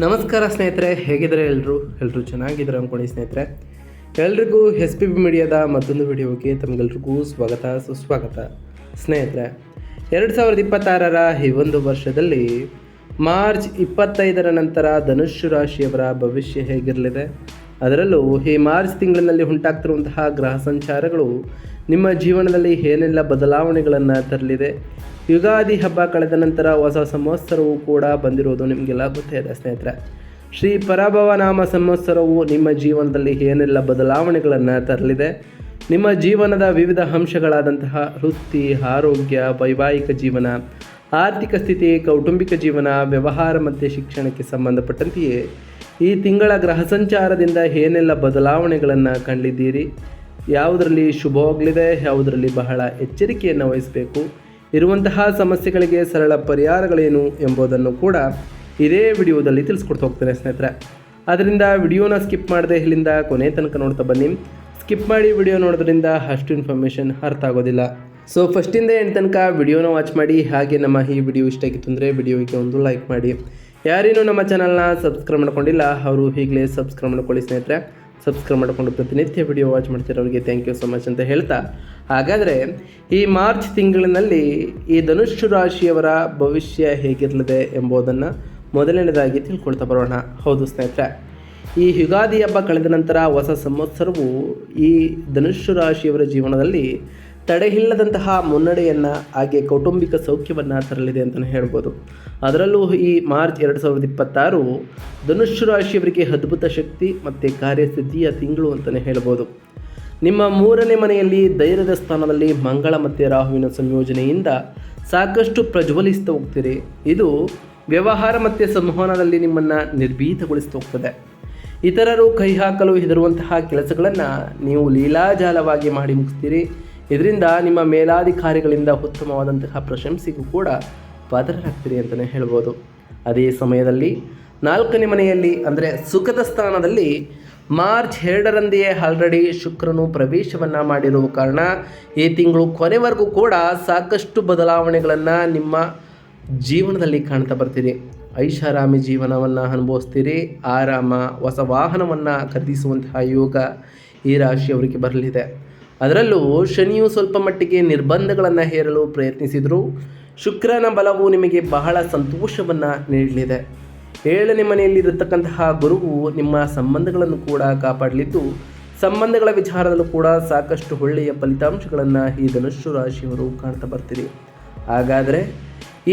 ನಮಸ್ಕಾರ ಸ್ನೇಹಿತರೆ, ಹೇಗಿದ್ದಾರೆ ಎಲ್ಲರೂ ಚೆನ್ನಾಗಿದ್ದಾರೆ ಅಂದ್ಕೊಳ್ಳಿ ಸ್ನೇಹಿತರೆ. ಎಲ್ರಿಗೂ SPB ಮೀಡಿಯಾದ ಮತ್ತೊಂದು ವಿಡಿಯೋಗೆ ತಮಗೆಲ್ರಿಗೂ ಸ್ವಾಗತ ಸುಸ್ವಾಗತ. ಸ್ನೇಹಿತರೆ, 2026ರ ಈ ಒಂದು ವರ್ಷದಲ್ಲಿ ಮಾರ್ಚ್ 25ರ ನಂತರ ಧನುಸ್ಸು ರಾಶಿಯವರ ಭವಿಷ್ಯ ಹೇಗಿರಲಿದೆ, ಅದರಲ್ಲೂ ಈ ಮಾರ್ಚ್ ತಿಂಗಳಿನಲ್ಲಿ ಉಂಟಾಗ್ತಿರುವಂತಹ ಗ್ರಹ ಸಂಚಾರಗಳು ನಿಮ್ಮ ಜೀವನದಲ್ಲಿ ಏನೆಲ್ಲ ಬದಲಾವಣೆಗಳನ್ನು ತರಲಿದೆ. ಯುಗಾದಿ ಹಬ್ಬ ಕಳೆದ ನಂತರ ಹೊಸ ಸಂವತ್ಸರವು ಕೂಡ ಬಂದಿರುವುದು ನಿಮಗೆಲ್ಲ ಗೊತ್ತೇ ಇದೆ ಸ್ನೇಹಿತರೆ. ಶ್ರೀ ಪರಾಭವ ನಾಮ ಸಂವತ್ಸರವು ನಿಮ್ಮ ಜೀವನದಲ್ಲಿ ಏನೆಲ್ಲ ಬದಲಾವಣೆಗಳನ್ನು ತರಲಿದೆ. ನಿಮ್ಮ ಜೀವನದ ವಿವಿಧ ಅಂಶಗಳಾದಂತಹ ವೃತ್ತಿ, ಆರೋಗ್ಯ, ವೈವಾಹಿಕ ಜೀವನ, ಆರ್ಥಿಕ ಸ್ಥಿತಿ, ಕೌಟುಂಬಿಕ ಜೀವನ, ವ್ಯವಹಾರ ಮತ್ತು ಶಿಕ್ಷಣಕ್ಕೆ ಸಂಬಂಧಪಟ್ಟಂತೆಯೇ ಈ ತಿಂಗಳ ಗ್ರಹ ಸಂಚಾರದಿಂದ ಏನೆಲ್ಲ ಬದಲಾವಣೆಗಳನ್ನು ಕಂಡಿದ್ದೀರಿ, ಯಾವುದರಲ್ಲಿ ಶುಭವಾಗಲಿದೆ, ಯಾವುದರಲ್ಲಿ ಬಹಳ ಎಚ್ಚರಿಕೆಯನ್ನು ವಹಿಸಬೇಕು, ಇರುವಂತಹ ಸಮಸ್ಯೆಗಳಿಗೆ ಸರಳ ಪರಿಹಾರಗಳೇನು ಎಂಬುದನ್ನು ಕೂಡ ಇದೇ ವಿಡಿಯೋದಲ್ಲಿ ತಿಳಿಸ್ಕೊಡ್ತಾ ಹೋಗ್ತೇನೆ ಸ್ನೇಹಿತರೆ. ಅದರಿಂದ ವಿಡಿಯೋನ ಸ್ಕಿಪ್ ಮಾಡದೆ ಇಲ್ಲಿಂದ ಕೊನೆ ತನಕ ನೋಡ್ತಾ ಬನ್ನಿ. ಸ್ಕಿಪ್ ಮಾಡಿ ವಿಡಿಯೋ ನೋಡೋದ್ರಿಂದ ಅಷ್ಟು ಇನ್ಫಾರ್ಮೇಷನ್ ಅರ್ಥ ಆಗೋದಿಲ್ಲ. ಸೊ ಫಸ್ಟಿಂದ ಎಂಟು ತನಕ ವಿಡಿಯೋನ ವಾಚ್ ಮಾಡಿ. ಹಾಗೆ ನಮ್ಮ ಈ ವಿಡಿಯೋ ಇಷ್ಟ ಆಗಿತ್ತು ಅಂದರೆ ವಿಡಿಯೋಗೆ ಒಂದು ಲೈಕ್ ಮಾಡಿ. ಯಾರೇನೂ ನಮ್ಮ ಚಾನಲ್ನ ಸಬ್ಸ್ಕ್ರೈಬ್ ಮಾಡ್ಕೊಂಡಿಲ್ಲ ಅವರು ಈಗಲೇ ಸಬ್ಸ್ಕ್ರೈಬ್ ಮಾಡ್ಕೊಳ್ಳಿ ಸ್ನೇಹಿತರೆ. ಸಬ್ಸ್ಕ್ರೈಬ್ ಮಾಡಿಕೊಂಡು ಪ್ರತಿನಿತ್ಯ ವಿಡಿಯೋ ವಾಚ್ ಮಾಡ್ತಿರೋರಿಗೆ ಥ್ಯಾಂಕ್ ಯು ಸೊ ಮಚ್ ಅಂತ ಹೇಳ್ತಾ, ಹಾಗಾದರೆ ಈ ಮಾರ್ಚ್ ತಿಂಗಳಿನಲ್ಲಿ ಈ ಧನುಸ್ಸು ರಾಶಿಯವರ ಭವಿಷ್ಯ ಹೇಗಿರಲಿದೆ ಎಂಬುದನ್ನು ಮೊದಲನೇದಾಗಿ ತಿಳ್ಕೊಳ್ತಾ ಬರೋಣ. ಹೌದು ಸ್ನೇಹಿತರೆ, ಈ ಯುಗಾದಿ ಹಬ್ಬ ಕಳೆದ ನಂತರ ಹೊಸ ಸಂವತ್ಸರವು ಈ ಧನುಸ್ಸು ರಾಶಿಯವರ ಜೀವನದಲ್ಲಿ ತಡೆಯಿಲ್ಲದಂತಹ ಮುನ್ನಡೆಯನ್ನು ಹಾಗೆ ಕೌಟುಂಬಿಕ ಸೌಖ್ಯವನ್ನು ತರಲಿದೆ ಅಂತಲೇ ಹೇಳ್ಬೋದು. ಅದರಲ್ಲೂ ಈ ಮಾರ್ಚ್ 2026 ಧನುಸ್ಸು ರಾಶಿಯವರಿಗೆ ಅದ್ಭುತ ಶಕ್ತಿ ಮತ್ತು ಕಾರ್ಯಸಿದ್ಧಿಯ ತಿಂಗಳು ಅಂತಲೇ ಹೇಳ್ಬೋದು. ನಿಮ್ಮ 3ನೇ ಮನೆಯಲ್ಲಿ ಧೈರ್ಯದ ಸ್ಥಾನದಲ್ಲಿ ಮಂಗಳ ಮತ್ತು ರಾಹುವಿನ ಸಂಯೋಜನೆಯಿಂದ ಸಾಕಷ್ಟು ಪ್ರಜ್ವಲಿಸ್ತಾ ಹೋಗ್ತೀರಿ. ಇದು ವ್ಯವಹಾರ ಮತ್ತು ಸಂವಹನದಲ್ಲಿ ನಿಮ್ಮನ್ನು ನಿರ್ಭೀತಗೊಳಿಸ್ತಾ ಹೋಗ್ತದೆ. ಇತರರು ಕೈ ಹಾಕಲು ಹೆದರುವಂತಹ ಕೆಲಸಗಳನ್ನು ನೀವು ಲೀಲಾಜಾಲವಾಗಿ ಮಾಡಿ ಮುಗಿಸ್ತೀರಿ. ಇದರಿಂದ ನಿಮ್ಮ ಮೇಲಾಧಿಕಾರಿಗಳಿಂದ ಉತ್ತಮವಾದಂತಹ ಪ್ರಶಂಸೆಗೂ ಕೂಡ ಪಾತ್ರರಾಗ್ತೀರಿ ಅಂತಲೇ ಹೇಳ್ಬೋದು. ಅದೇ ಸಮಯದಲ್ಲಿ 4ನೇ ಮನೆಯಲ್ಲಿ ಅಂದರೆ ಸುಖದ ಸ್ಥಾನದಲ್ಲಿ ಮಾರ್ಚ್ 2ರಂದೆಯೇ ಆಲ್ರೆಡಿ ಶುಕ್ರನು ಪ್ರವೇಶವನ್ನು ಮಾಡಿರುವ ಕಾರಣ ಈ ತಿಂಗಳು ಕೊನೆವರೆಗೂ ಕೂಡ ಸಾಕಷ್ಟು ಬದಲಾವಣೆಗಳನ್ನು ನಿಮ್ಮ ಜೀವನದಲ್ಲಿ ಕಾಣ್ತಾ ಬರ್ತೀರಿ. ಐಷಾರಾಮಿ ಜೀವನವನ್ನು ಅನುಭವಿಸ್ತೀರಿ. ಆರಾಮ, ಹೊಸ ವಾಹನವನ್ನು ಖರೀದಿಸುವಂತಹ ಯೋಗ ಈ ರಾಶಿಯವರಿಗೆ ಬರಲಿದೆ. ಅದರಲ್ಲೂ ಶನಿಯು ಸ್ವಲ್ಪ ಮಟ್ಟಿಗೆ ನಿರ್ಬಂಧಗಳನ್ನು ಹೇರಲು ಪ್ರಯತ್ನಿಸಿದರೂ ಶುಕ್ರನ ಬಲವು ನಿಮಗೆ ಬಹಳ ಸಂತೋಷವನ್ನು ನೀಡಲಿದೆ. 7ನೇ ಮನೆಯಲ್ಲಿರತಕ್ಕಂತಹ ಗುರುವು ನಿಮ್ಮ ಸಂಬಂಧಗಳನ್ನು ಕೂಡ ಕಾಪಾಡಲಿದ್ದು ಸಂಬಂಧಗಳ ವಿಚಾರದಲ್ಲೂ ಕೂಡ ಸಾಕಷ್ಟು ಒಳ್ಳೆಯ ಫಲಿತಾಂಶಗಳನ್ನು ಈ ಧನುಸ್ಸು ರಾಶಿಯವರು ಕಾಣ್ತಾ ಬರ್ತೀರಿ. ಹಾಗಾದರೆ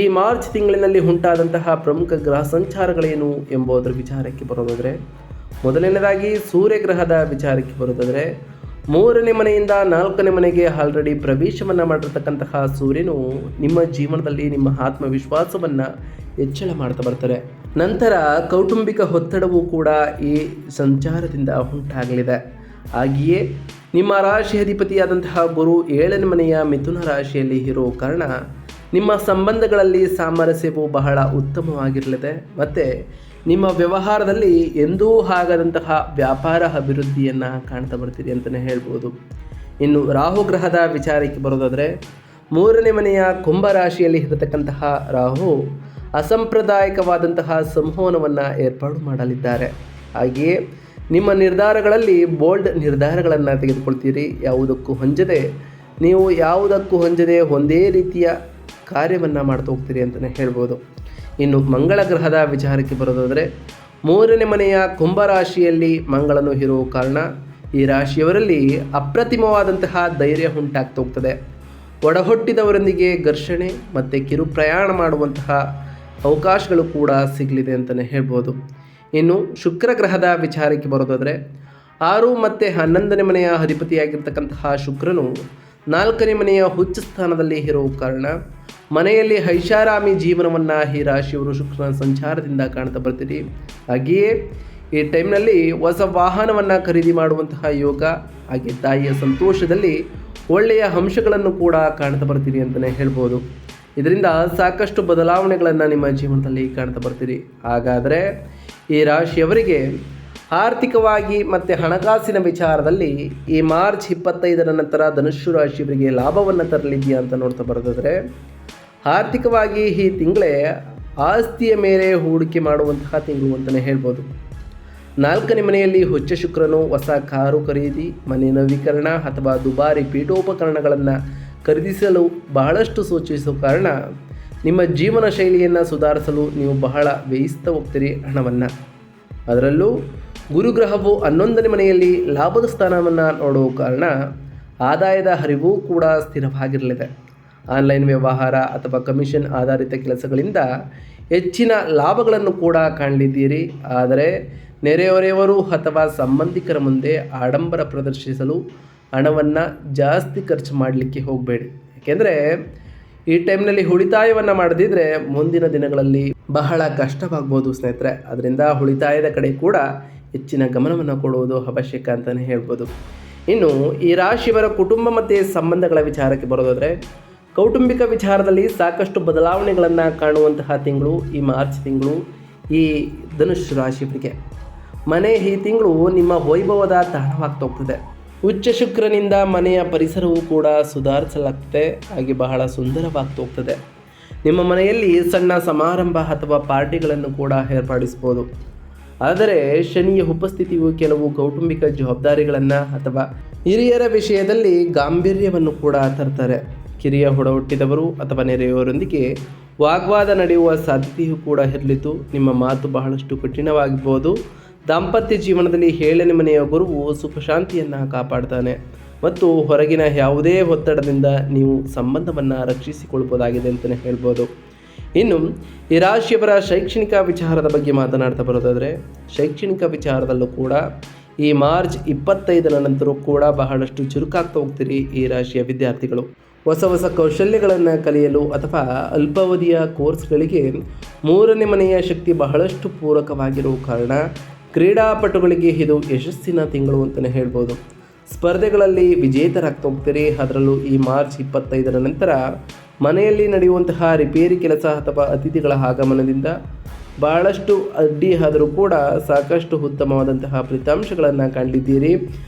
ಈ ಮಾರ್ಚ್ ತಿಂಗಳಿನಲ್ಲಿ ಉಂಟಾದಂತಹ ಪ್ರಮುಖ ಗ್ರಹ ಸಂಚಾರಗಳೇನು ಎಂಬುದರ ವಿಚಾರಕ್ಕೆ ಬರೋದಾದರೆ, ಮೊದಲನೇದಾಗಿ ಸೂರ್ಯಗ್ರಹದ ವಿಚಾರಕ್ಕೆ ಬರೋದಾದರೆ, 3ನೇ ಮನೆಯಿಂದ 4ನೇ ಮನೆಗೆ ಆಲ್ರೆಡಿ ಪ್ರವೇಶವನ್ನು ಮಾಡಿರ್ತಕ್ಕಂತಹ ಸೂರ್ಯನು ನಿಮ್ಮ ಜೀವನದಲ್ಲಿ ನಿಮ್ಮ ಆತ್ಮವಿಶ್ವಾಸವನ್ನು ಹೆಚ್ಚಳ ಮಾಡ್ತಾ ಬರ್ತಾರೆ. ನಂತರ ಕೌಟುಂಬಿಕ ಒತ್ತಡವೂ ಕೂಡ ಈ ಸಂಚಾರದಿಂದ ಉಂಟಾಗಲಿದೆ. ಹಾಗೆಯೇ ನಿಮ್ಮ ರಾಶಿ ಅಧಿಪತಿಯಾದಂತಹ ಗುರು 7ನೇ ಮನೆಯ ಮಿಥುನ ರಾಶಿಯಲ್ಲಿ ಇರೋ ಕಾರಣ ನಿಮ್ಮ ಸಂಬಂಧಗಳಲ್ಲಿ ಸಾಮರಸ್ಯವು ಬಹಳ ಉತ್ತಮವಾಗಿರಲಿದೆ ಮತ್ತು ನಿಮ್ಮ ವ್ಯವಹಾರದಲ್ಲಿ ಎಂದೂ ಆಗದಂತಹ ವ್ಯಾಪಾರ ಅಭಿವೃದ್ಧಿಯನ್ನು ಕಾಣ್ತಾ ಬರ್ತೀರಿ ಅಂತಲೇ ಹೇಳ್ಬೋದು. ಇನ್ನು ರಾಹುಗ್ರಹದ ವಿಚಾರಕ್ಕೆ ಬರೋದಾದರೆ, 3ನೇ ಮನೆಯ ಕುಂಭ ರಾಶಿಯಲ್ಲಿ ಇರತಕ್ಕಂತಹ ರಾಹು ಅಸಾಂಪ್ರದಾಯಿಕವಾದಂತಹ ಸಂವಹನವನ್ನು ಏರ್ಪಾಡು ಮಾಡಲಿದ್ದಾರೆ. ಹಾಗೆಯೇ ನಿಮ್ಮ ನಿರ್ಧಾರಗಳಲ್ಲಿ ಬೋಲ್ಡ್ ನಿರ್ಧಾರಗಳನ್ನು ತೆಗೆದುಕೊಳ್ತೀರಿ. ಯಾವುದಕ್ಕೂ ಹೊಂಜದೆ ಒಂದೇ ರೀತಿಯ ಕಾರ್ಯವನ್ನು ಮಾಡ್ತಾ ಹೋಗ್ತೀರಿ ಅಂತಲೇ ಹೇಳ್ಬೋದು. ಇನ್ನು ಮಂಗಳ ಗ್ರಹದ ವಿಚಾರಕ್ಕೆ ಬರೋದಾದರೆ, 3ನೇ ಮನೆಯ ಕುಂಭ ರಾಶಿಯಲ್ಲಿ ಮಂಗಳನು ಇರುವ ಕಾರಣ ಈ ರಾಶಿಯವರಲ್ಲಿ ಅಪ್ರತಿಮವಾದಂತಹ ಧೈರ್ಯ ಉಂಟಾಗ್ತಾ ಹೋಗ್ತದೆ. ಒಡಹುಟ್ಟಿದವರೊಂದಿಗೆ ಘರ್ಷಣೆ ಮತ್ತು ಕಿರು ಪ್ರಯಾಣ ಮಾಡುವಂತಹ ಅವಕಾಶಗಳು ಕೂಡ ಸಿಗಲಿದೆ ಅಂತಲೇ ಹೇಳ್ಬೋದು. ಇನ್ನು ಶುಕ್ರ ಗ್ರಹದ ವಿಚಾರಕ್ಕೆ ಬರೋದಾದರೆ, 6 ಮತ್ತು 11ನೇ ಮನೆಯ ಅಧಿಪತಿಯಾಗಿರ್ತಕ್ಕಂತಹ ಶುಕ್ರನು 4ನೇ ಮನೆಯ ಉಚ್ಚ ಸ್ಥಾನದಲ್ಲಿ ಇರುವ ಕಾರಣ ಮನೆಯಲ್ಲಿ ಐಷಾರಾಮಿ ಜೀವನವನ್ನು ಈ ರಾಶಿಯವರು ಶುಕ್ರನ ಸಂಚಾರದಿಂದ ಕಾಣ್ತಾ ಬರ್ತೀರಿ. ಹಾಗೆಯೇ ಈ ಟೈಮ್ನಲ್ಲಿ ಹೊಸ ವಾಹನವನ್ನು ಖರೀದಿ ಮಾಡುವಂತಹ ಯೋಗ, ಹಾಗೆ ತಾಯಿಯ ಸಂತೋಷದಲ್ಲಿ ಒಳ್ಳೆಯ ಅಂಶಗಳನ್ನು ಕೂಡ ಕಾಣ್ತಾ ಬರ್ತೀರಿ ಅಂತಲೇ ಹೇಳ್ಬೋದು. ಇದರಿಂದ ಸಾಕಷ್ಟು ಬದಲಾವಣೆಗಳನ್ನು ನಿಮ್ಮ ಜೀವನದಲ್ಲಿ ಕಾಣ್ತಾ ಬರ್ತೀರಿ. ಹಾಗಾದರೆ ಈ ರಾಶಿಯವರಿಗೆ ಆರ್ಥಿಕವಾಗಿ ಮತ್ತು ಹಣಕಾಸಿನ ವಿಚಾರದಲ್ಲಿ ಈ ಮಾರ್ಚ್ 25ರ ನಂತರ ಧನುಸ್ಸು ರಾಶಿಯವರಿಗೆ ಲಾಭವನ್ನು ತರಲಿದೆಯಾ ಅಂತ ನೋಡ್ತಾ ಬರೋದಾದರೆ, ಆರ್ಥಿಕವಾಗಿ ಈ ತಿಂಗಳೇ ಆಸ್ತಿಯ ಮೇಲೆ ಹೂಡಿಕೆ ಮಾಡುವಂತಹ ತಿಂಗಳು ಅಂತಲೇ ಹೇಳ್ಬೋದು. 4ನೇ ಮನೆಯಲ್ಲಿ ಉಚ್ಚ ಶುಕ್ರನು ಹೊಸ ಕಾರು ಖರೀದಿ, ಮನೆ ನವೀಕರಣ ಅಥವಾ ದುಬಾರಿ ಪೀಠೋಪಕರಣಗಳನ್ನು ಖರೀದಿಸಲು ಬಹಳಷ್ಟು ಸೂಚಿಸುವ ಕಾರಣ ನಿಮ್ಮ ಜೀವನ ಶೈಲಿಯನ್ನು ಸುಧಾರಿಸಲು ನೀವು ಬಹಳ ವ್ಯಯಿಸ್ತಾ ಹೋಗ್ತೀರಿ ಹಣವನ್ನು. ಅದರಲ್ಲೂ ಗುರುಗ್ರಹವು 11ನೇ ಮನೆಯಲ್ಲಿ ಲಾಭದ ಸ್ಥಾನವನ್ನು ನೋಡುವ ಕಾರಣ ಆದಾಯದ ಹರಿವು ಕೂಡ ಸ್ಥಿರವಾಗಿರಲಿದೆ. ಆನ್ಲೈನ್ ವ್ಯವಹಾರ ಅಥವಾ ಕಮಿಷನ್ ಆಧಾರಿತ ಕೆಲಸಗಳಿಂದ ಹೆಚ್ಚಿನ ಲಾಭಗಳನ್ನು ಕೂಡ ಕಾಣಲಿದ್ದೀರಿ. ಆದರೆ ನೆರೆಹೊರೆಯವರು ಅಥವಾ ಸಂಬಂಧಿಕರ ಮುಂದೆ ಆಡಂಬರ ಪ್ರದರ್ಶಿಸಲು ಹಣವನ್ನು ಜಾಸ್ತಿ ಖರ್ಚು ಮಾಡಲಿಕ್ಕೆ ಹೋಗಬೇಡಿ. ಯಾಕೆಂದರೆ ಈ ಟೈಮ್ನಲ್ಲಿ ಉಳಿತಾಯವನ್ನು ಮಾಡದಿದ್ದರೆ ಮುಂದಿನ ದಿನಗಳಲ್ಲಿ ಬಹಳ ಕಷ್ಟವಾಗ್ಬೋದು ಸ್ನೇಹಿತರೆ. ಅದರಿಂದ ಉಳಿತಾಯದ ಕಡೆ ಕೂಡ ಹೆಚ್ಚಿನ ಗಮನವನ್ನು ಕೊಡುವುದು ಅವಶ್ಯಕ ಅಂತಲೇ ಹೇಳ್ಬೋದು. ಇನ್ನು ಈ ರಾಶಿಯವರ ಕುಟುಂಬ ಮತ್ತು ಸಂಬಂಧಗಳ ವಿಚಾರಕ್ಕೆ ಬರೋದಾದರೆ, ಕೌಟುಂಬಿಕ ವಿಚಾರದಲ್ಲಿ ಸಾಕಷ್ಟು ಬದಲಾವಣೆಗಳನ್ನು ಕಾಣುವಂತಹ ತಿಂಗಳು ಈ ಮಾರ್ಚ್ ತಿಂಗಳು ಈ ಧನುಷ್ ರಾಶಿಯವರಿಗೆ. ಮನೆ ಈ ತಿಂಗಳು ನಿಮ್ಮ ವೈಭವದ ತಾಣವಾಗ್ತಾ ಹೋಗ್ತದೆ. ಉಚ್ಚ ಶುಕ್ರನಿಂದ ಮನೆಯ ಪರಿಸರವೂ ಕೂಡ ಸುಧಾರಿಸಲಾಗ್ತದೆ, ಹಾಗೆ ಬಹಳ ಸುಂದರವಾಗ್ತಾ ಹೋಗ್ತದೆ. ನಿಮ್ಮ ಮನೆಯಲ್ಲಿ ಸಣ್ಣ ಸಮಾರಂಭ ಅಥವಾ ಪಾರ್ಟಿಗಳನ್ನು ಕೂಡ ಏರ್ಪಡಿಸ್ಬೋದು. ಆದರೆ ಶನಿಯ ಉಪಸ್ಥಿತಿಯು ಕೆಲವು ಕೌಟುಂಬಿಕ ಜವಾಬ್ದಾರಿಗಳನ್ನು ಅಥವಾ ಹಿರಿಯರ ವಿಷಯದಲ್ಲಿ ಗಾಂಭೀರ್ಯವನ್ನು ಕೂಡ ತರ್ತಾರೆ. ಕಿರಿಯ ಒಡಹುಟ್ಟಿದವರು ಅಥವಾ ನೆರೆಯವರೊಂದಿಗೆ ವಾಗ್ವಾದ ನಡೆಯುವ ಸಾಧ್ಯತೆಯೂ ಕೂಡ ಇರಲಿದ್ದು ನಿಮ್ಮ ಮಾತು ಬಹಳಷ್ಟು ಕಠಿಣವಾಗಿರ್ಬೋದು. ದಾಂಪತ್ಯ ಜೀವನದಲ್ಲಿ 7ನೇ ಮನೆಯ ಗುರುವು ಸುಖಶಾಂತಿಯನ್ನು ಕಾಪಾಡ್ತಾನೆ ಮತ್ತು ಹೊರಗಿನ ಯಾವುದೇ ಒತ್ತಡದಿಂದ ನೀವು ಸಂಬಂಧವನ್ನು ರಕ್ಷಿಸಿಕೊಳ್ಳಬಹುದಾಗಿದೆ ಅಂತಲೇ ಹೇಳ್ಬೋದು. ಇನ್ನು ಈ ರಾಶಿಯವರ ಶೈಕ್ಷಣಿಕ ವಿಚಾರದ ಬಗ್ಗೆ ಮಾತನಾಡ್ತಾ ಬರೋದಾದರೆ, ಶೈಕ್ಷಣಿಕ ವಿಚಾರದಲ್ಲೂ ಕೂಡ ಈ ಮಾರ್ಚ್ 25ರ ನಂತರ ಕೂಡ ಬಹಳಷ್ಟು ಚುರುಕಾಗ್ತಾ ಹೋಗ್ತೀರಿ ಈ ರಾಶಿಯ ವಿದ್ಯಾರ್ಥಿಗಳು. ಹೊಸ ಹೊಸ ಕೌಶಲ್ಯಗಳನ್ನು ಕಲಿಯಲು ಅಥವಾ ಅಲ್ಪಾವಧಿಯ ಕೋರ್ಸ್ಗಳಿಗೆ 3ನೇ ಮನೆಯ ಶಕ್ತಿ ಬಹಳಷ್ಟು ಪೂರಕವಾಗಿರುವ ಕಾರಣ ಕ್ರೀಡಾಪಟುಗಳಿಗೆ ಇದು ಯಶಸ್ಸಿನ ತಿಂಗಳು ಅಂತಲೇ ಹೇಳ್ಬೋದು. ಸ್ಪರ್ಧೆಗಳಲ್ಲಿ ವಿಜೇತರಾಗ್ತಾ ಹೋಗ್ತೀರಿ. ಅದರಲ್ಲೂ ಈ ಮಾರ್ಚ್ 25ರ ನಂತರ ಮನೆಯಲ್ಲಿ ನಡೆಯುವಂತಹ ರಿಪೇರಿ ಕೆಲಸ ಅಥವಾ ಅತಿಥಿಗಳ ಆಗಮನದಿಂದ ಬಹಳಷ್ಟು ಅಡ್ಡಿ ಆದರೂ ಕೂಡ ಸಾಕಷ್ಟು ಉತ್ತಮವಾದಂತಹ ಫಲಿತಾಂಶಗಳನ್ನು ಕಂಡಿದ್ದೀರಿ.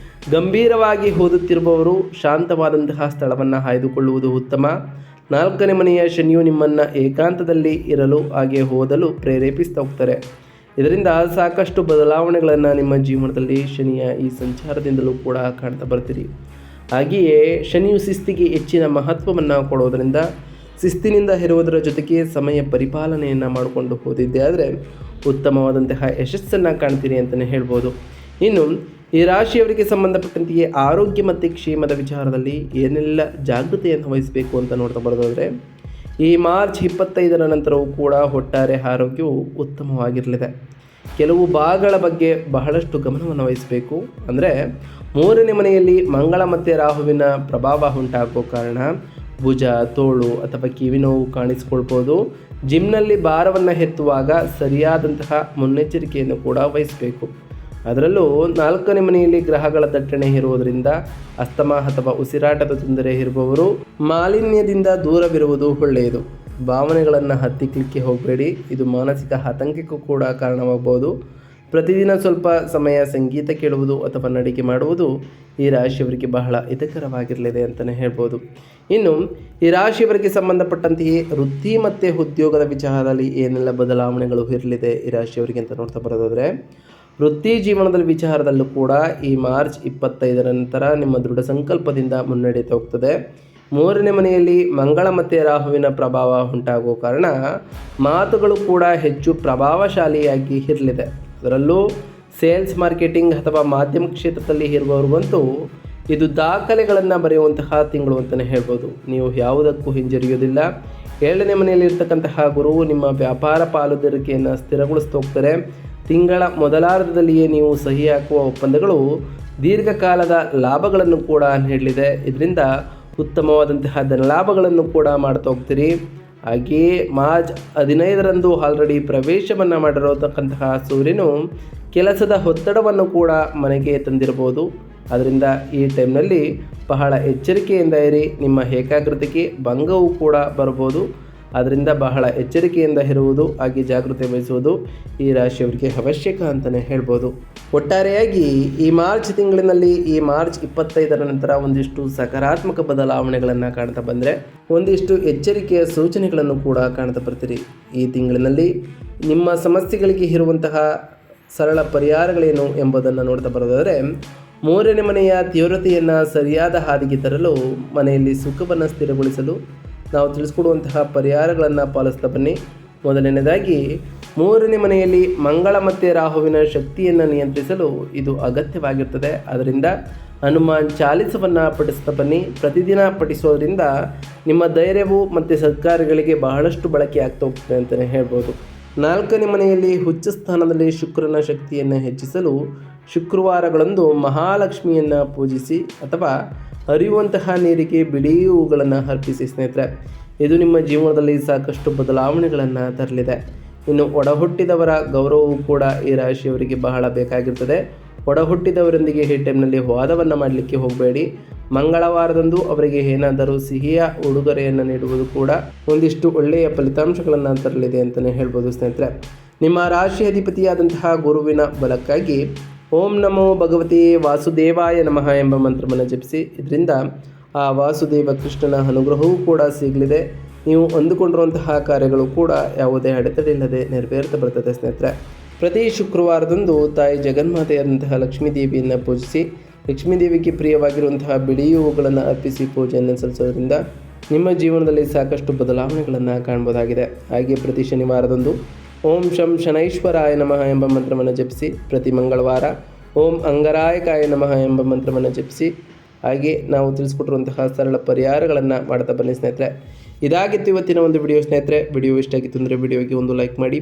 ಗಂಭೀರವಾಗಿ ಓದುತ್ತಿರುವವರು ಶಾಂತವಾದಂತಹ ಸ್ಥಳವನ್ನು ಆಯ್ದುಕೊಳ್ಳುವುದು ಉತ್ತಮ. 4ನೇ ಮನೆಯ ಶನಿಯು ನಿಮ್ಮನ್ನು ಏಕಾಂತದಲ್ಲಿ ಇರಲು ಹಾಗೆ ಓದಲು ಪ್ರೇರೇಪಿಸ್ತಾ ಹೋಗ್ತಾರೆ. ಇದರಿಂದ ಸಾಕಷ್ಟು ಬದಲಾವಣೆಗಳನ್ನು ನಿಮ್ಮ ಜೀವನದಲ್ಲಿ ಶನಿಯ ಈ ಸಂಚಾರದಿಂದಲೂ ಕೂಡ ಕಾಣ್ತಾ ಬರ್ತೀರಿ. ಹಾಗೆಯೇ ಶನಿಯು ಶಿಸ್ತಿಗೆ ಹೆಚ್ಚಿನ ಮಹತ್ವವನ್ನು ಕೊಡೋದರಿಂದ ಶಿಸ್ತಿನಿಂದ ಇರುವುದರ ಜೊತೆಗೆ ಸಮಯ ಪರಿಪಾಲನೆಯನ್ನು ಮಾಡಿಕೊಂಡು ಹೋದಿದ್ದೆ ಆದರೆ ಉತ್ತಮವಾದಂತಹ ಯಶಸ್ಸನ್ನು ಕಾಣ್ತೀರಿ ಅಂತಲೇ ಹೇಳ್ಬೋದು. ಇನ್ನು ಈ ರಾಶಿಯವರಿಗೆ ಸಂಬಂಧಪಟ್ಟಂತೆಯೇ ಆರೋಗ್ಯ ಮತ್ತು ಕ್ಷೇಮದ ವಿಚಾರದಲ್ಲಿ ಏನೆಲ್ಲ ಜಾಗೃತೆಯನ್ನು ವಹಿಸಬೇಕು ಅಂತ ನೋಡ್ತಾ ಬರೋದಾದರೆ, ಈ ಮಾರ್ಚ್ 25ರ ನಂತರವೂ ಕೂಡ ಒಟ್ಟಾರೆ ಆರೋಗ್ಯವು ಉತ್ತಮವಾಗಿರಲಿದೆ. ಕೆಲವು ಭಾಗಗಳ ಬಗ್ಗೆ ಬಹಳಷ್ಟು ಗಮನವನ್ನು ವಹಿಸಬೇಕು. ಅಂದರೆ 3ನೇ ಮನೆಯಲ್ಲಿ ಮಂಗಳ ಮತ್ತು ರಾಹುವಿನ ಪ್ರಭಾವ ಉಂಟಾಗೋ ಕಾರಣ ಭುಜ, ತೋಳು ಅಥವಾ ಕಿವಿ ನೋವು ಕಾಣಿಸಿಕೊಳ್ಬೋದು. ಜಿಮ್ನಲ್ಲಿ ಭಾರವನ್ನು ಎತ್ತುವಾಗ ಸರಿಯಾದಂತಹ ಮುನ್ನೆಚ್ಚರಿಕೆಯನ್ನು ಕೂಡ ವಹಿಸಬೇಕು. ಅದರಲ್ಲೂ 4ನೇ ಮನೆಯಲ್ಲಿ ಗ್ರಹಗಳ ದಟ್ಟಣೆ ಇರುವುದರಿಂದ ಅಸ್ತಮಾ ಅಥವಾ ಉಸಿರಾಟದ ತೊಂದರೆ ಇರುವವರು ಮಾಲಿನ್ಯದಿಂದ ದೂರವಿರುವುದು ಒಳ್ಳೆಯದು. ಭಾವನೆಗಳನ್ನು ಹತ್ತಿಕ್ಕಲಿಕ್ಕೆ ಹೋಗಬೇಡಿ, ಇದು ಮಾನಸಿಕ ಆತಂಕಕ್ಕೂ ಕೂಡ ಕಾರಣವಾಗಬಹುದು. ಪ್ರತಿದಿನ ಸ್ವಲ್ಪ ಸಮಯ ಸಂಗೀತ ಕೇಳುವುದು ಅಥವಾ ನಡಿಗೆ ಮಾಡುವುದು ಈ ರಾಶಿಯವರಿಗೆ ಬಹಳ ಹಿತಕರವಾಗಿರಲಿದೆ ಅಂತಲೇ ಹೇಳ್ಬೋದು. ಇನ್ನು ಈ ರಾಶಿಯವರಿಗೆ ಸಂಬಂಧಪಟ್ಟಂತೆಯೇ ವೃತ್ತಿ ಮತ್ತು ಉದ್ಯೋಗದ ವಿಚಾರದಲ್ಲಿ ಏನೆಲ್ಲ ಬದಲಾವಣೆಗಳು ಇರಲಿದೆ ಈ ರಾಶಿಯವರಿಗೆ ಅಂತ ನೋಡ್ತಾ ಬರೋದಾದರೆ, ವೃತ್ತಿ ಜೀವನದ ವಿಚಾರದಲ್ಲೂ ಕೂಡ ಈ ಮಾರ್ಚ್ 25ರ ನಂತರ ನಿಮ್ಮ ದೃಢ ಸಂಕಲ್ಪದಿಂದ ಮುನ್ನಡೆಯುತ್ತಾ ಹೋಗ್ತದೆ. 3ನೇ ಮನೆಯಲ್ಲಿ ಮಂಗಳ ಮತ್ತು ರಾಹುವಿನ ಪ್ರಭಾವ ಉಂಟಾಗುವ ಕಾರಣ ಮಾತುಗಳು ಕೂಡ ಹೆಚ್ಚು ಪ್ರಭಾವಶಾಲಿಯಾಗಿ ಇರಲಿದೆ. ಅದರಲ್ಲೂ ಸೇಲ್ಸ್, ಮಾರ್ಕೆಟಿಂಗ್ ಅಥವಾ ಮಾಧ್ಯಮ ಕ್ಷೇತ್ರದಲ್ಲಿ ಇರುವವರಿಗಂತೂ ಇದು ದಾಖಲೆಗಳನ್ನು ಬರೆಯುವಂತಹ ತಿಂಗಳು ಅಂತಲೇ ಹೇಳ್ಬೋದು. ನೀವು ಯಾವುದಕ್ಕೂ ಹಿಂಜರಿಯೋದಿಲ್ಲ. 7ನೇ ಮನೆಯಲ್ಲಿ ಇರ್ತಕ್ಕಂತಹ ಗುರುವು ನಿಮ್ಮ ವ್ಯಾಪಾರ ಪಾಲುದಾರಿಕೆಯನ್ನು ಸ್ಥಿರಗೊಳಿಸ್ತಾ ಹೋಗ್ತಾರೆ. ತಿಂಗಳ ಮೊದಲಾರ್ಧದಲ್ಲಿಯೇ ನೀವು ಸಹಿ ಹಾಕುವ ಒಪ್ಪಂದಗಳು ದೀರ್ಘಕಾಲದ ಲಾಭಗಳನ್ನು ಕೂಡ ನೀಡಲಿದೆ. ಇದರಿಂದ ಉತ್ತಮವಾದಂತಹ ಧನಲಾಭಗಳನ್ನು ಕೂಡ ಮಾಡ್ತಾ ಹೋಗ್ತೀರಿ. ಹಾಗೆಯೇ ಮಾರ್ಚ್ 15ರಂದು ಆಲ್ರೆಡಿ ಪ್ರವೇಶವನ್ನು ಮಾಡಿರತಕ್ಕಂತಹ ಸೂರ್ಯನು ಕೆಲಸದ ಒತ್ತಡವನ್ನು ಕೂಡ ಮನೆಗೆ ತಂದಿರಬಹುದು. ಅದರಿಂದ ಈ ಟೈಮ್ನಲ್ಲಿ ಬಹಳ ಎಚ್ಚರಿಕೆಯಿಂದ ಇರಿ. ನಿಮ್ಮ ಏಕಾಗ್ರತೆಗೆ ಭಂಗವೂ ಕೂಡ ಬರ್ಬೋದು. ಅದರಿಂದ ಬಹಳ ಎಚ್ಚರಿಕೆಯಿಂದ ಇರುವುದು ಹಾಗೆ ಜಾಗೃತಿ ವಹಿಸುವುದು ಈ ರಾಶಿಯವರಿಗೆ ಅವಶ್ಯಕ ಅಂತಲೇ ಹೇಳ್ಬೋದು. ಒಟ್ಟಾರೆಯಾಗಿ ಈ ಮಾರ್ಚ್ ತಿಂಗಳಿನಲ್ಲಿ ಈ ಮಾರ್ಚ್ 25ರ ನಂತರ ಒಂದಿಷ್ಟು ಸಕಾರಾತ್ಮಕ ಬದಲಾವಣೆಗಳನ್ನು ಕಾಣ್ತಾ ಬಂದರೆ ಒಂದಿಷ್ಟು ಎಚ್ಚರಿಕೆಯ ಸೂಚನೆಗಳನ್ನು ಕೂಡ ಕಾಣ್ತಾ ಬರ್ತೀರಿ. ಈ ತಿಂಗಳಿನಲ್ಲಿ ನಿಮ್ಮ ಸಮಸ್ಯೆಗಳಿಗೆ ಇರುವಂತಹ ಸರಳ ಪರಿಹಾರಗಳೇನು ಎಂಬುದನ್ನು ನೋಡ್ತಾ ಬರೋದಾದರೆ, 3ನೇ ಮನೆಯ ತೀವ್ರತೆಯನ್ನು ಸರಿಯಾದ ಹಾದಿಗೆ ತರಲು, ಮನೆಯಲ್ಲಿ ಸುಖವನ್ನು ಸ್ಥಿರಗೊಳಿಸಲು ನಾವು ತಿಳಿಸ್ಕೊಡುವಂತಹ ಪರಿಹಾರಗಳನ್ನು ಪಾಲಿಸ್ತಾ ಬನ್ನಿ. ಮೊದಲನೇದಾಗಿ 3ನೇ ಮನೆಯಲ್ಲಿ ಮಂಗಳ ಮತ್ತು ರಾಹುವಿನ ಶಕ್ತಿಯನ್ನು ನಿಯಂತ್ರಿಸಲು ಇದು ಅಗತ್ಯವಾಗಿರ್ತದೆ. ಅದರಿಂದ ಹನುಮಾನ್ ಚಾಲಿಸವನ್ನು ಪಠಿಸ್ತಾ ಬನ್ನಿ. ಪ್ರತಿದಿನ ಪಠಿಸೋದ್ರಿಂದ ನಿಮ್ಮ ಧೈರ್ಯವು ಮತ್ತು ಸತ್ಕಾರ್ಯಗಳಿಗೆ ಬಹಳಷ್ಟು ಬಳಕೆ ಆಗ್ತಾ ಹೋಗ್ತದೆ ಅಂತಲೇ ಹೇಳ್ಬೋದು. 4ನೇ ಮನೆಯಲ್ಲಿ ಉಚ್ಚ ಸ್ಥಾನದಲ್ಲಿ ಶುಕ್ರನ ಶಕ್ತಿಯನ್ನು ಹೆಚ್ಚಿಸಲು ಶುಕ್ರವಾರಗಳಂದು ಮಹಾಲಕ್ಷ್ಮಿಯನ್ನು ಪೂಜಿಸಿ ಅಥವಾ ಹರಿಯುವಂತಹ ನೀರಿಗೆ ಬಿಳಿ ಹೂಗಳನ್ನು ಅರ್ಪಿಸಿ ಸ್ನೇಹಿತರೆ. ಇದು ನಿಮ್ಮ ಜೀವನದಲ್ಲಿ ಸಾಕಷ್ಟು ಬದಲಾವಣೆಗಳನ್ನು ತರಲಿದೆ. ಇನ್ನು ಒಡಹುಟ್ಟಿದವರ ಗೌರವವು ಕೂಡ ಈ ರಾಶಿಯವರಿಗೆ ಬಹಳ ಬೇಕಾಗಿರ್ತದೆ. ಒಡಹುಟ್ಟಿದವರೊಂದಿಗೆ ಈ ಟೈಮ್ನಲ್ಲಿ ವಾದವನ್ನು ಮಾಡಲಿಕ್ಕೆ ಹೋಗಬೇಡಿ. ಮಂಗಳವಾರದಂದು ಅವರಿಗೆ ಏನಾದರೂ ಸಿಹಿಯ ಉಡುಗೊರೆಯನ್ನು ನೀಡುವುದು ಕೂಡ ಒಂದಿಷ್ಟು ಒಳ್ಳೆಯ ಫಲಿತಾಂಶಗಳನ್ನು ತರಲಿದೆ ಅಂತಲೇ ಹೇಳ್ಬೋದು ಸ್ನೇಹಿತರೆ. ನಿಮ್ಮ ರಾಶಿ ಅಧಿಪತಿಯಾದಂತಹ ಗುರುವಿನ ಬಲಕ್ಕಾಗಿ ಓಂ ನಮೋ ಭಗವತಿ ವಾಸುದೇವಾಯ ನಮಃ ಎಂಬ ಮಂತ್ರವನ್ನು ಜಪಿಸಿ. ಇದರಿಂದ ಆ ವಾಸುದೇವ ಕೃಷ್ಣನ ಅನುಗ್ರಹವೂ ಕೂಡ ಸಿಗಲಿದೆ. ನೀವು ಅಂದುಕೊಂಡಿರುವಂತಹ ಕಾರ್ಯಗಳು ಕೂಡ ಯಾವುದೇ ಅಡೆತಡೆಯಿಲ್ಲದೆ ನೆರವೇರ್ತಾ ಬರ್ತದೆ ಸ್ನೇಹಿತರೆ. ಪ್ರತಿ ಶುಕ್ರವಾರದಂದು ತಾಯಿ ಜಗನ್ಮಾತೆಯಾದಂತಹ ಲಕ್ಷ್ಮೀ ದೇವಿಯನ್ನು ಪೂಜಿಸಿ, ಲಕ್ಷ್ಮೀ ದೇವಿಗೆ ಪ್ರಿಯವಾಗಿರುವಂತಹ ಬಿಳಿ ಹೂವುಗಳನ್ನು ಅರ್ಪಿಸಿ ಪೂಜೆಯನ್ನು ಸಲ್ಲಿಸೋದ್ರಿಂದ ನಿಮ್ಮ ಜೀವನದಲ್ಲಿ ಸಾಕಷ್ಟು ಬದಲಾವಣೆಗಳನ್ನು ಕಾಣ್ಬೋದಾಗಿದೆ. ಹಾಗೆ ಪ್ರತಿ ಶನಿವಾರದಂದು ಓಂ ಶಂ ಶನೈಶ್ವರಾಯ ನಮಃ ಎಂಬ ಮಂತ್ರವನ್ನು ಜಪಿಸಿ, ಪ್ರತಿ ಮಂಗಳವಾರ ಓಂ ಅಂಗರಾಯಕಾಯ ನಮಃ ಎಂಬ ಮಂತ್ರವನ್ನು ಜಪಿಸಿ. ಹಾಗೆ ನಾವು ತಿಳಿಸ್ಕೊಟ್ಟಿರುವಂತಹ ಸರಳ ಪರಿಹಾರಗಳನ್ನು ಮಾಡ್ತಾ ಬನ್ನಿ ಸ್ನೇಹಿತರೆ. ಇದಾಗಿತ್ತು ಇವತ್ತಿನ ಒಂದು ವಿಡಿಯೋ ಸ್ನೇಹಿತರೆ. ವಿಡಿಯೋ ಇಷ್ಟ ಆಗಿತ್ತು ಅಂದರೆ ವಿಡಿಯೋಗೆ ಒಂದು ಲೈಕ್ ಮಾಡಿ.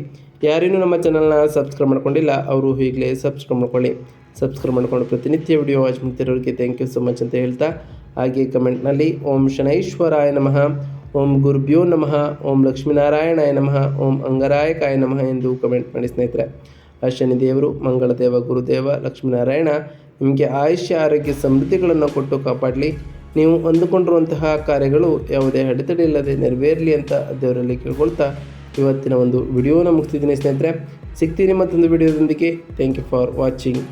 ಯಾರೇನೂ ನಮ್ಮ ಚಾನಲ್ನ ಸಬ್ಸ್ಕ್ರೈಬ್ ಮಾಡ್ಕೊಂಡಿಲ್ಲ ಅವರು ಈಗಲೇ ಸಬ್ಸ್ಕ್ರೈಬ್ ಮಾಡ್ಕೊಳ್ಳಿ. ಸಬ್ಸ್ಕ್ರೈಬ್ ಮಾಡ್ಕೊಂಡು ಪ್ರತಿನಿತ್ಯ ವಿಡಿಯೋ ವಾಚ್ ಮಾಡ್ತಿರೋರಿಗೆ ಥ್ಯಾಂಕ್ ಯು ಸೊ ಮಚ್ ಅಂತ ಹೇಳ್ತಾ, ಹಾಗೆ ಕಮೆಂಟ್ನಲ್ಲಿ ಓಂ ಶನೈಶ್ವರಾಯ ನಮಃ, ಓಂ ಗುರುಭ್ಯೋ ನಮಃ, ಓಂ ಲಕ್ಷ್ಮೀನಾರಾಯಣಾಯ ನಮಃ, ಓಂ ಅಂಗರಾಯಕಾಯ ನಮಃ ಎಂದು ಕಮೆಂಟ್ ಮಾಡಿ ಸ್ನೇಹಿತರೆ. ಆ ಶನಿದೇವರು, ಮಂಗಳದೇವ, ಗುರುದೇವ, ಲಕ್ಷ್ಮೀನಾರಾಯಣ ನಿಮಗೆ ಆಯುಷ್ಯ ಆರೋಗ್ಯ ಸಮೃದ್ಧಿಗಳನ್ನು ಕೊಟ್ಟು ಕಾಪಾಡಲಿ. ನೀವು ಅಂದುಕೊಂಡಿರುವಂತಹ ಕಾರ್ಯಗಳು ಯಾವುದೇ ಅಡೆತಡೆ ಇಲ್ಲದೆ ನೆರವೇರಲಿ ಅಂತ ದೇವರಲ್ಲಿ ಕೇಳ್ಕೊಳ್ತಾ ಇವತ್ತಿನ ಒಂದು ವಿಡಿಯೋನ ಮುಗಿಸ್ತಿದ್ದೀನಿ ಸ್ನೇಹಿತರೆ. ಸಿಗ್ತೀನಿ ಮತ್ತೊಂದು ವಿಡಿಯೋದೊಂದಿಗೆ. Thank you for watching.